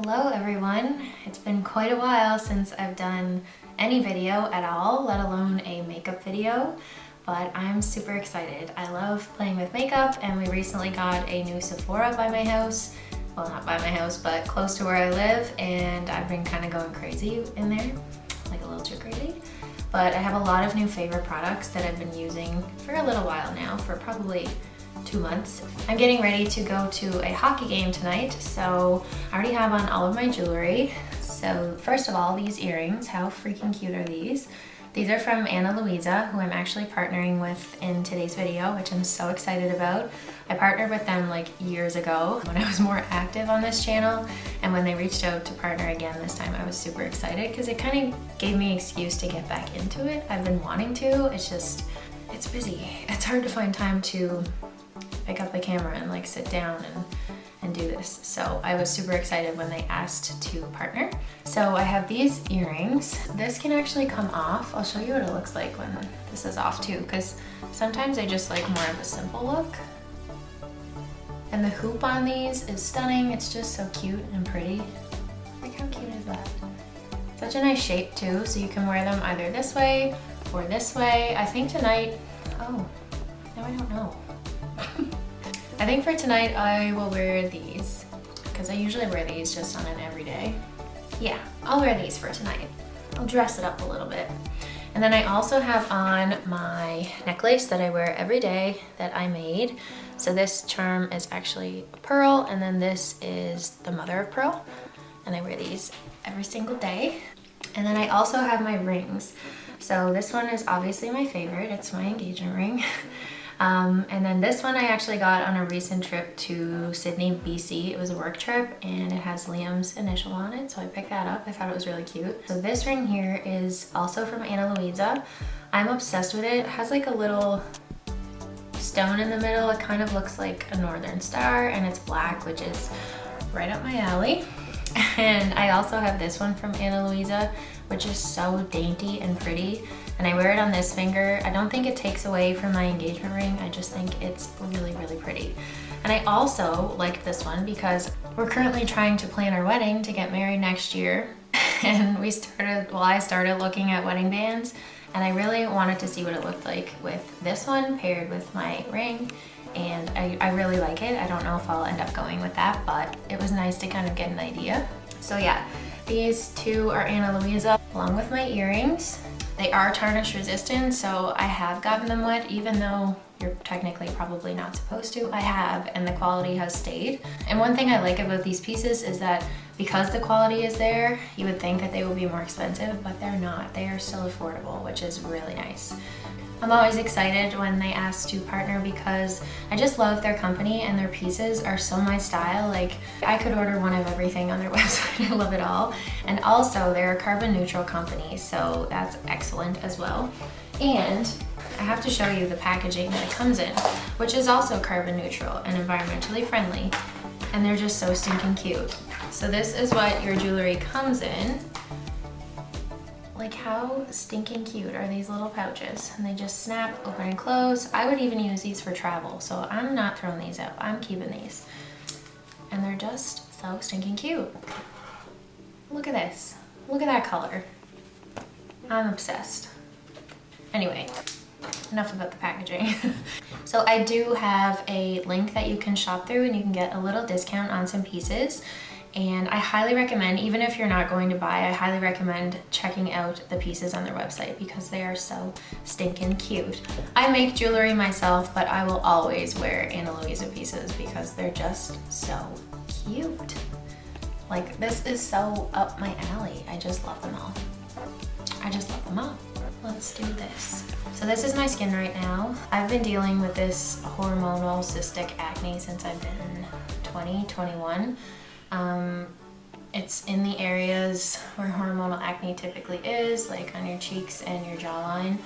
Hello everyone! It's been quite a while since I've done any video at all, let alone a makeup video, but I'm super excited. I love playing with makeup and we recently got a new Sephora by my house. Well, not by my house, but close to where I live, and I've been kind of going crazy in there, like a little too crazy. But I have a lot of new favorite products that I've been using for a little while now, for probably 2 months. I'm getting ready to go to a hockey game tonight, so I already have on all of my jewelry. So first of all, these earrings, how freaking cute are these? These are from Ana Luisa, who I'm actually partnering with in today's video, which I'm so excited about. I partnered with them like years ago when I was more active on this channel, and when they reached out to partner again this time, I was super excited because it kind of gave me an excuse to get back into it. I've been wanting to, it's busy. It's hard to find time to pick up the camera and like sit down and do this. So I was super excited when they asked to partner. So I have these earrings. This can actually come off. I'll show you what it looks like when this is off too, because sometimes I just like more of a simple look. And the hoop on these is stunning. It's just so cute and pretty. Like, how cute is that? Such a nice shape too, so you can wear them either this way or this way. I think tonight, oh, no, I don't know. I think for tonight I will wear these, because I usually wear these just on an everyday. Yeah, I'll wear these for tonight. I'll dress it up a little bit. And then I also have on my necklace that I wear every day that I made. So this charm is actually a pearl, and then this is the mother of pearl. And I wear these every single day. And then I also have my rings. So this one is obviously my favorite. It's my engagement ring. And then this one I actually got on a recent trip to Sydney, BC. It was a work trip and it has Liam's initial on it, so I picked that up. I thought it was really cute. So this ring here is also from Ana Luisa. I'm obsessed with it. It has like a little stone in the middle. It kind of looks like a northern star, and it's black, which is right up my alley. And I also have this one from Ana Luisa, which is so dainty and pretty. And I wear it on this finger. I don't think it takes away from my engagement ring. I just think it's really, really pretty. And I also like this one because we're currently trying to plan our wedding to get married next year. And I started looking at wedding bands, and I really wanted to see what it looked like with this one paired with my ring. And I really like it. I don't know if I'll end up going with that, but it was nice to kind of get an idea. So yeah, these two are Ana Luisa, along with my earrings. They are tarnish resistant, so I have gotten them wet, even though you're technically probably not supposed to. I have, and the quality has stayed. And one thing I like about these pieces is that because the quality is there, you would think that they will be more expensive, but they're not. They are still affordable, which is really nice. I'm always excited when they ask to partner because I just love their company and their pieces are so my style. Like, I could order one of everything on their website. I love it all. And also, they're a carbon neutral company, so that's excellent as well. And I have to show you the packaging that it comes in, which is also carbon neutral and environmentally friendly. And they're just so stinking cute. So this is what your jewelry comes in. Like, how stinking cute are these little pouches? And they just snap open and close. I would even use these for travel, so I'm not throwing these out. I'm keeping these. And they're just so stinking cute. Look at this. Look at that color. I'm obsessed. Anyway, enough about the packaging. So I do have a link that you can shop through and you can get a little discount on some pieces. And I highly recommend, even if you're not going to buy, I highly recommend checking out the pieces on their website because they are so stinking cute. I make jewelry myself, but I will always wear Ana Luisa pieces because they're just so cute. Like, this is so up my alley. I just love them all. I just love them all. Let's do this. So this is my skin right now. I've been dealing with this hormonal cystic acne since I've been 20, 21. It's in the areas where hormonal acne typically is, like on your cheeks and your jawline.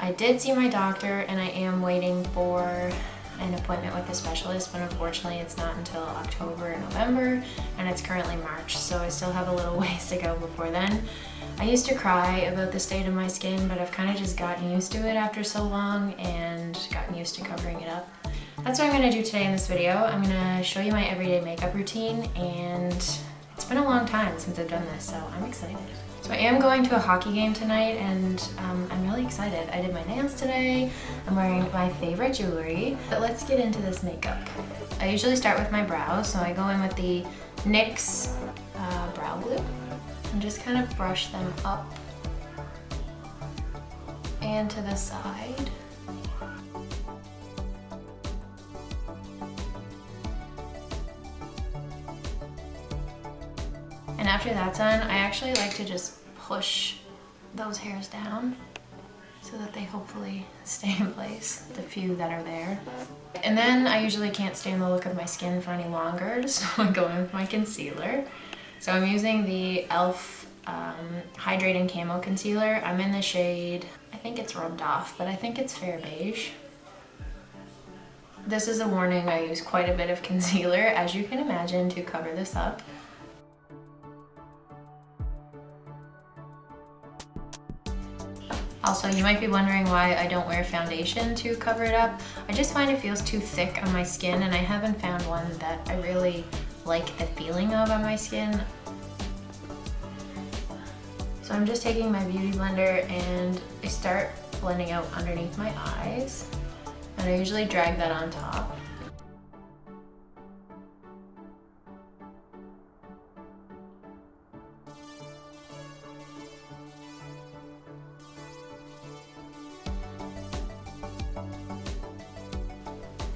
I did see my doctor and I am waiting for an appointment with a specialist, but unfortunately it's not until October or November, and it's currently March, so I still have a little ways to go before then. I used to cry about the state of my skin, but I've kind of just gotten used to it after so long and gotten used to covering it up. That's what I'm gonna do today in this video. I'm gonna show you my everyday makeup routine, and it's been a long time since I've done this, so I'm excited. So I am going to a hockey game tonight, and I'm really excited. I did my nails today. I'm wearing my favorite jewelry. But let's get into this makeup. I usually start with my brows, so I go in with the NYX brow glue and just kind of brush them up and to the side. And after that's done, I actually like to just push those hairs down so that they hopefully stay in place, the few that are there. And then I usually can't stand the look of my skin for any longer, so I go in with my concealer. So I'm using the e.l.f. Hydrating Camo Concealer. I'm in the shade, I think it's Rubbed Off, but I think it's Fair Beige. This is a warning, I use quite a bit of concealer, as you can imagine, to cover this up. Also, you might be wondering why I don't wear foundation to cover it up. I just find it feels too thick on my skin, and I haven't found one that I really like the feeling of on my skin. So I'm just taking my beauty blender and I start blending out underneath my eyes. And I usually drag that on top.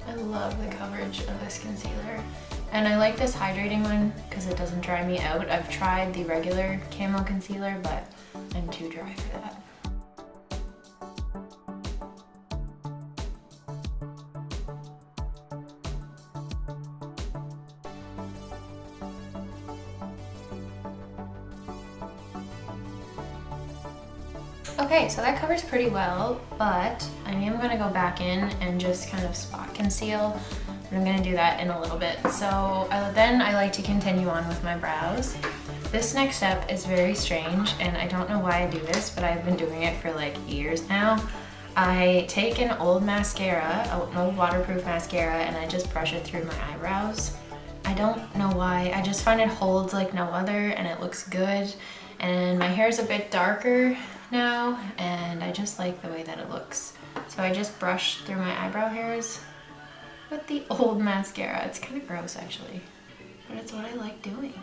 I love the coverage of this concealer. And I like this hydrating one because it doesn't dry me out. I've tried the regular camo concealer, but I'm too dry for that. Okay, so that covers pretty well, but I am gonna go back in and just kind of spot conceal. And I'm gonna do that in a little bit. So then I like to continue on with my brows. This next step is very strange, and I don't know why I do this, but I've been doing it for like years now. I take an old mascara, an old waterproof mascara, and I just brush it through my eyebrows. I don't know why, I just find it holds like no other and it looks good. And my hair is a bit darker now, and I just like the way that it looks. So I just brush through my eyebrow hairs with the old mascara. It's kind of gross actually, but it's what I like doing.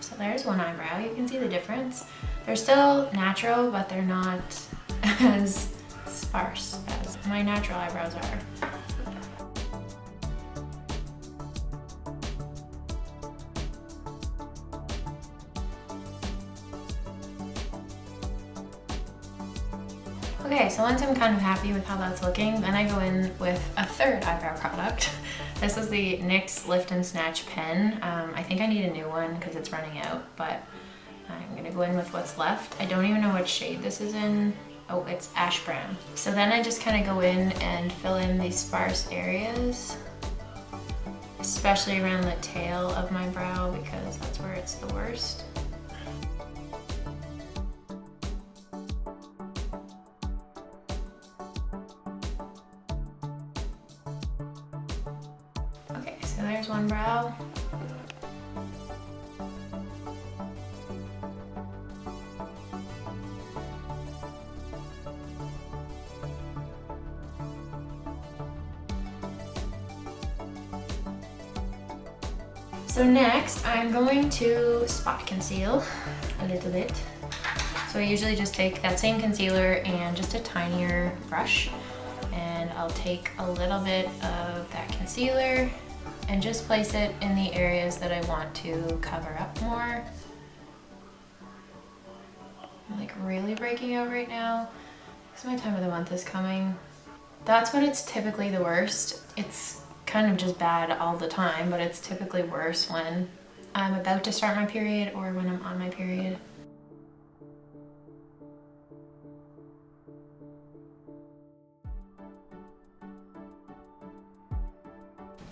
So there's one eyebrow. You can see the difference. They're still natural, but they're not as sparse as my natural eyebrows are. Okay, so once I'm kind of happy with how that's looking, then I go in with a third eyebrow product. This is the NYX Lift and Snatch pen. I think I need a new one because it's running out, but I'm gonna go in with what's left. I don't even know what shade this is in. Oh, it's ash brown. So then I just kind of go in and fill in these sparse areas, especially around the tail of my brow because that's where it's the worst. Okay, so there's one brow. So next, I'm going to spot conceal a little bit. So I usually just take that same concealer and just a tinier brush, and I'll take a little bit of that concealer and just place it in the areas that I want to cover up more. I'm like really breaking out right now because my time of the month is coming. That's when it's typically the worst. It's kind of just bad all the time, but it's typically worse when I'm about to start my period or when I'm on my period.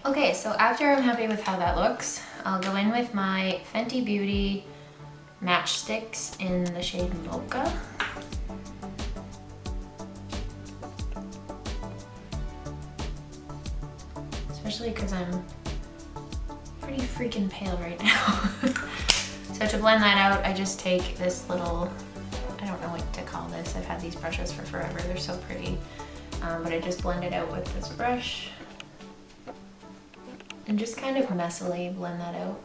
Okay, so after I'm happy with how that looks, I'll go in with my Fenty Beauty matchsticks in the shade Mocha. Especially because I'm pretty freaking pale right now. So to blend that out, I just take this little, I don't know what to call this. I've had these brushes for forever. They're so pretty. But I just blend it out with this brush. And just kind of messily blend that out.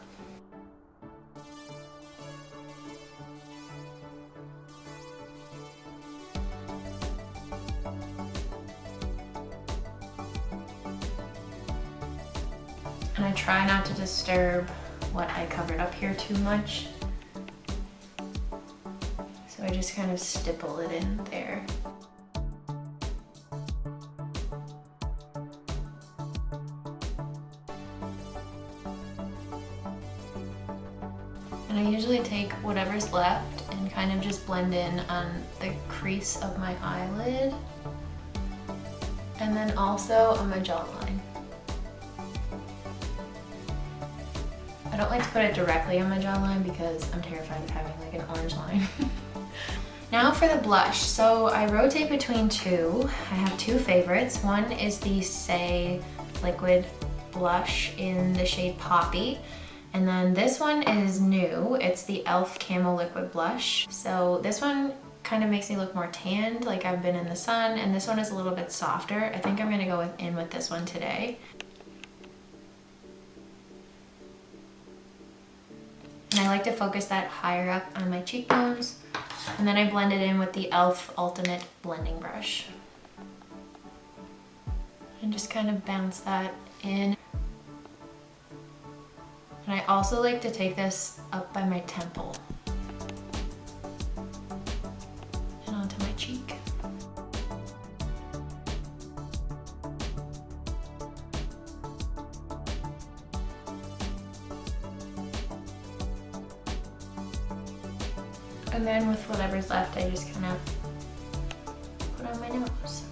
And I try not to disturb what I covered up here too much. So I just kind of stipple it in there. And I usually take whatever's left and kind of just blend in on the crease of my eyelid. And then also on my jawline. I don't like to put it directly on my jawline because I'm terrified of having like an orange line. Now for the blush. So I rotate between two. I have two favorites. One is the Say liquid blush in the shade Poppy. And then this one is new. It's the e.l.f. Camo Liquid Blush. So this one kind of makes me look more tanned, like I've been in the sun, and this one is a little bit softer. I think I'm gonna go in with this one today. And I like to focus that higher up on my cheekbones. And then I blend it in with the e.l.f. Ultimate Blending Brush. And just kind of bounce that in. And I also like to take this up by my temple and onto my cheek. And then with whatever's left, I just kind of put on my nose.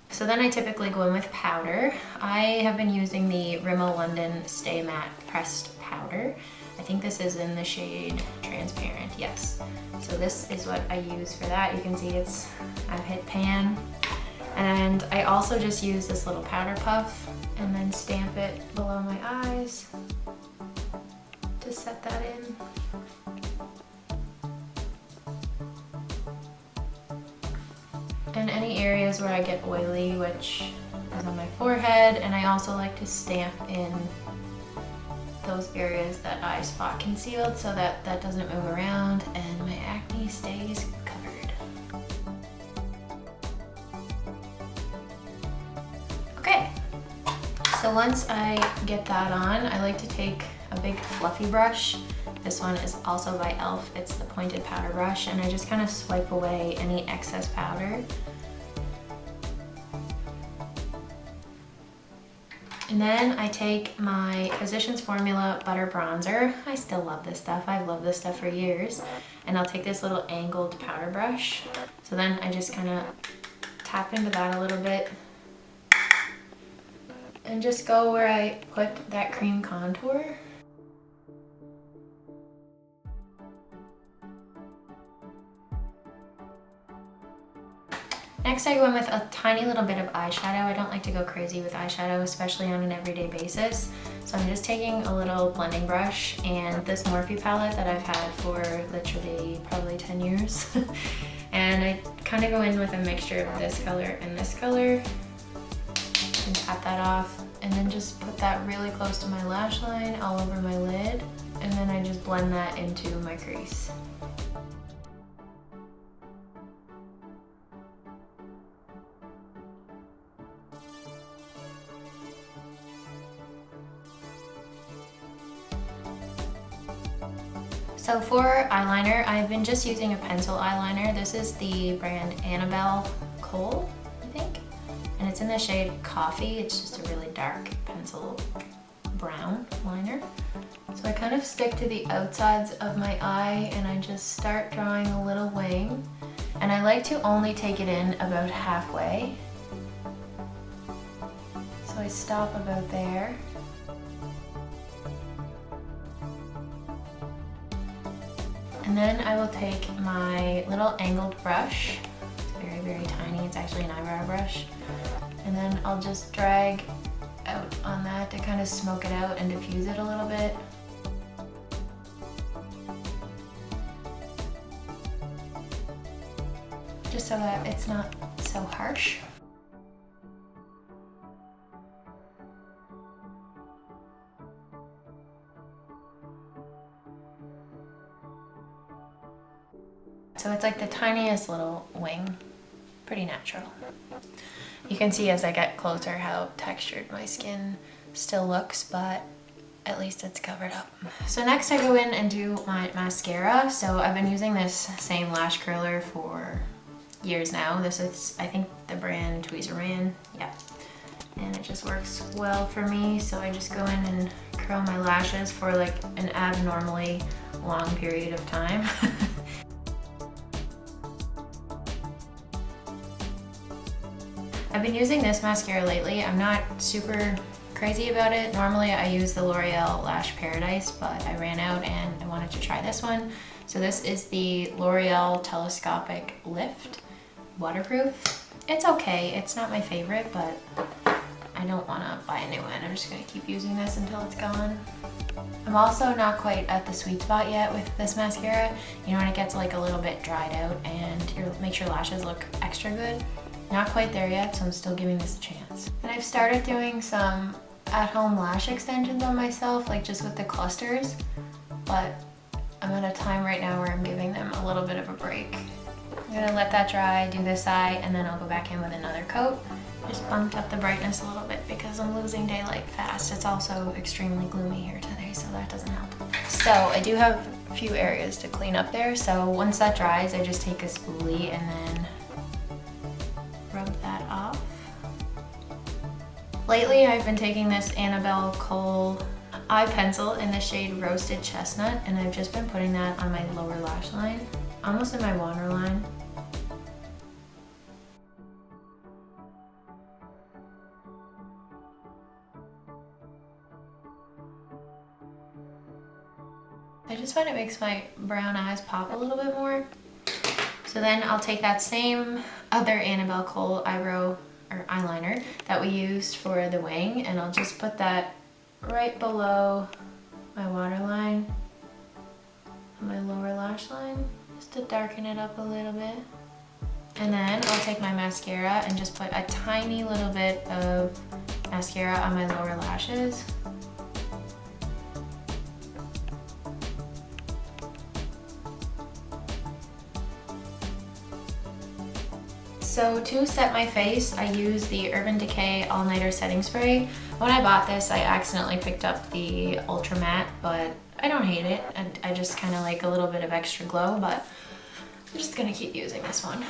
So then I typically go in with powder. I have been using the Rimmel London Stay Matte Pressed Powder. I think this is in the shade Transparent, yes. So this is what I use for that. You can see I've hit pan. And I also just use this little powder puff and then stamp it below my eyes to set that in. And any areas where I get oily, which is on my forehead, and I also like to stamp in those areas that I spot concealed so that that doesn't move around and my acne stays covered. Okay, so once I get that on, I like to take a big fluffy brush. This one is also by e.l.f. It's the pointed powder brush, and I just kind of swipe away any excess powder. And then I take my Physicians Formula Butter Bronzer. I still love this stuff. I've loved this stuff for years. And I'll take this little angled powder brush. So then I just kind of tap into that a little bit and just go where I put that cream contour. Next I go in with a tiny little bit of eyeshadow. I don't like to go crazy with eyeshadow, especially on an everyday basis. So I'm just taking a little blending brush and this Morphe palette that I've had for literally probably 10 years. And I kind of go in with a mixture of this color and this color and tap that off. And then just put that really close to my lash line, all over my lid. And then I just blend that into my crease. So for eyeliner, I've been just using a pencil eyeliner. This is the brand Annabelle Cole, I think. And it's in the shade Coffee. It's just a really dark pencil brown liner. So I kind of stick to the outsides of my eye and I just start drawing a little wing. And I like to only take it in about halfway. So I stop about there. And then I will take my little angled brush. It's very, very tiny. It's actually an eyebrow brush. And then I'll just drag out on that to kind of smoke it out and diffuse it a little bit. Just so that it's not so harsh. So it's like the tiniest little wing, pretty natural. You can see as I get closer how textured my skin still looks, but at least it's covered up. So next I go in and do my mascara. So I've been using this same lash curler for years now. This is, I think, the brand Tweezerman, yeah. And it just works well for me. So I just go in and curl my lashes for like an abnormally long period of time. I've been using this mascara lately. I'm not super crazy about it. Normally I use the L'Oreal Lash Paradise, but I ran out and I wanted to try this one. So this is the L'Oreal Telescopic Lift Waterproof. It's okay. It's not my favorite, but I don't want to buy a new one. I'm just going to keep using this until it's gone. I'm also not quite at the sweet spot yet with this mascara. You know, when it gets like a little bit dried out and makes your lashes look extra good. Not quite there yet, so I'm still giving this a chance. And I've started doing some at-home lash extensions on myself, like just with the clusters, but I'm at a time right now where I'm giving them a little bit of a break. I'm gonna let that dry, do this eye, and then I'll go back in with another coat. Just bumped up the brightness a little bit because I'm losing daylight fast. It's also extremely gloomy here today, so that doesn't help. So I do have a few areas to clean up there, so once that dries, I just take a spoolie and then rub that off. Lately I've been taking this Annabelle Kohl eye pencil in the shade Roasted Chestnut, and I've just been putting that on my lower lash line, almost in my waterline. I just find it makes my brown eyes pop a little bit more. So then I'll take that same other Annabelle Kohl eyeliner that we used for the wing, and I'll just put that right below my waterline on my lower lash line, just to darken it up a little bit. And then I'll take my mascara and just put a tiny little bit of mascara on my lower lashes. So to set my face, I use the Urban Decay All Nighter Setting Spray. When I bought this, I accidentally picked up the Ultra Matte, but I don't hate it. I just kind of like a little bit of extra glow, but I'm just gonna keep using this one.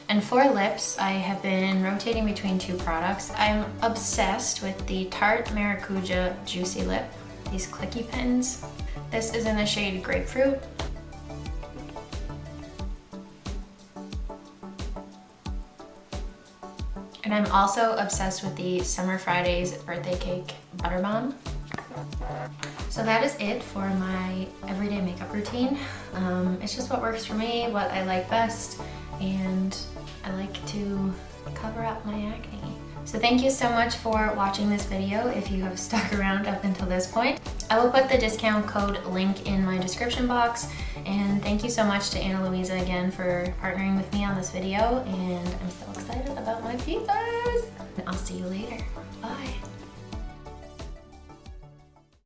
And for lips, I have been rotating between two products. I'm obsessed with the Tarte Maracuja Juicy Lip, these clicky pens. This is in the shade Grapefruit. And I'm also obsessed with the Summer Fridays Birthday Cake Butter Bomb. So that is it for my everyday makeup routine. It's just what works for me, what I like best, and I like to cover up my acne. So thank you so much for watching this video if you have stuck around up until this point. I will put the discount code link in my description box, and thank you so much to Ana Luisa again for partnering with me on this video, and I'm so excited about my pizzas! I'll see you later.